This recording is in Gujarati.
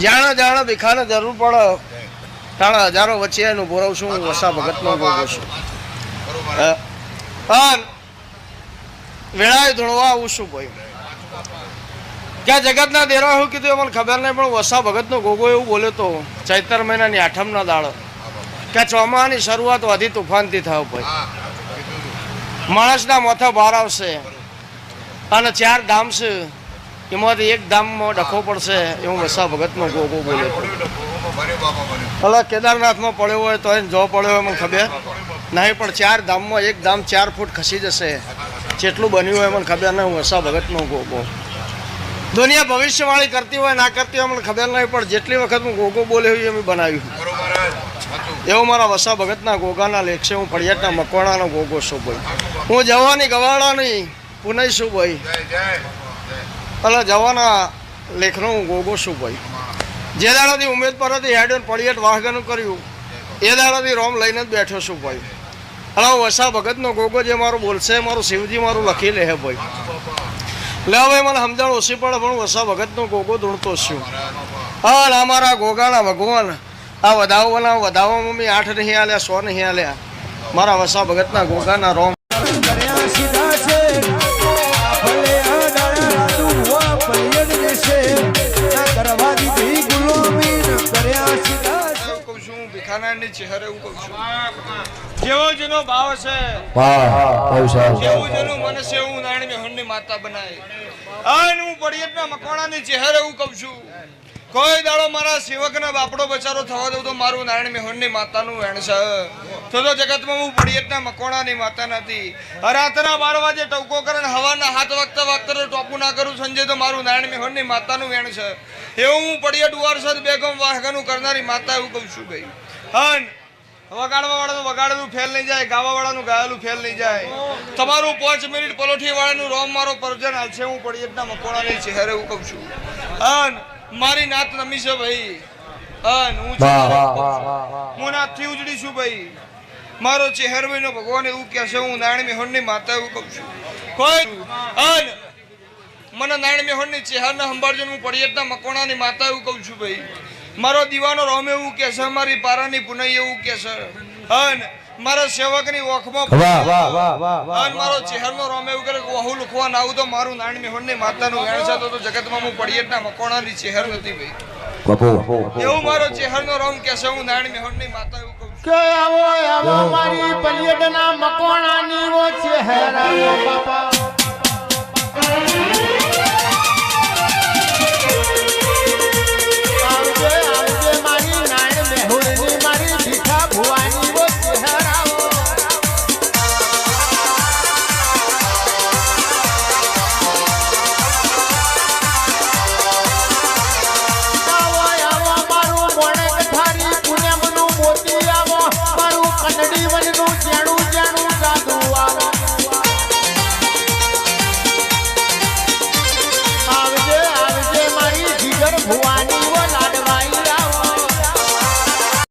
જાણે જાણે ભીખાને જરૂર પડે તાણા હજારો વચ્ચે એનું બોરવ છું હું વસા ભગતનો ગોગો છું. વેળાએ ધૂણવા આવું છું ભાઈ ક્યાં જગતના દેરા એવું કીધું મને ખબર નહીં પણ વસા ભગતનો ગોગો એવું બોલ્યો તો ચૈતર મહિનાની આઠમના દાડો કે ચોમાની શરૂઆત વધી તુફાનથી થાય ભાઈ માણસના માથા બહાર આવશે અને 4 ધામ છે એમાંથી એક ધામમાં ડખો પડશે એવું વસા ભગતનો ગોગો બોલ્યો ભલે કેદારનાથમાં પડ્યો હોય તો એને જો પડ્યો હોય મને ખબર નહીં પણ 4 ધામમાં એક ધામ 4 ફૂટ ખસી જશે જેટલું બન્યું હોય મને ખબર નહીં. વસા ભગતનો ગોગો દુનિયા ભવિષ્યવાણી કરતી હોય ના કરતી હોય મને ખબર નહીં પણ જેટલી વખત હું ગોગો બોલ્યો હોય એમ બનાવ્યું એવો મારા વસા ભગતના ગોગાના લેખ છે. હું ફળિયાટના મકવાણાનો ગોગો છું ભાઈ. હું જવાની ગવાડાની પુનઈ છું ભાઈ. એટલે જવાના લેખનો હું ગોગો છું ભાઈ. જે દાડાથી ઉમેદ પરથી હેડ ફળિયાટ વાહગાનું કર્યું એ દાડાથી રોમ લઈને જ બેઠો છું ભાઈ. એટલે વસા ભગતનો ગોગો જે મારું બોલશે મારું શિવજી મારું લખી લે ભાઈ. લે ભાઈ મને સમજણ ઓછી પડે પણ વસા ભગતનો ગોગો ધૂણતો છું. હા અમારા ગોગાના ભગવાન આ વધાવવામાં મેં 8 નહીં આલ્યા 100 નહીં આલ્યા મારા વસા ભગતના ગોગાના રોમ. ચહેરે એવું કહું છું જેવો જેનો ભાવ છે જેવું જેનું મન છે એવું નારાયણ મેહણની માતા બનાય. હું પડિયતના મકવાણાની ચહેરે એવું કહું છું કોઈ દાડો મારા સેવકના બાપડો બચારો થવા દઉં તો મારું નારાયણ મેહણની માતાનું વેણ છે. તો જગતમાં હું પડિયતના મકવાણાની માતા નથી. રાતના 12 વાગે ટવકો કરે હવાના 7 વખતે ટોપું ના કરું સંજય તો મારું નારાયણ મેહણની માતાનું વેણ છે. એવું હું પડિયત વારસદ બેગમ વાહગાનું કરનારી માતા એવું કહું છું ભાઈ. હન વગાડવા વાળાનું વગાડેલું ફેલ નહીં જાય ગાવા વાળાનું ગાયેલું ફેલ નહીં જાય. તમારું 5 મિનિટ પલોઠી વાળાનું રોમ મારો પરજન હાલશે. હું પડિયતના મકોણાની ચહેરે એવું કહું છું. હન મારી નાત નમી છે ભાઈ. હન હું નાથથી ઉજળી છું ભાઈ. મારો ચહેરભાઈનો ભગવાન એવું કહે છે હું નારાયણ મેહણની માતા એવું કહું છું. કોઈ હન મને નારાયણ મેહણની ચહેરને સંભાળજો હું પડિયતના મકોણાની માતા એવું કહું છું ભાઈ. મારો દીવાનો રોમ એવું કે છે મારી પારાની પુનઈ એવું કે છે. હન મારા સેવકની ઓખમાં હન મારો ચહેરનો રોમ એવું કરે વહુ લખવા ના આવું તો મારું નારાયણ મેહણની માતાનું વેણ છે. તો જગતમાં હું પડિયતના મકોણાની ચહેર નથી ભાઈ. એવું મારો ચહેરનો રોમ કે છે હું નારાયણ મેહણની માતા એવું કહું છું. કે આવો આવો મારી પડિયતના મકોણાની વો ચહેરા બાપા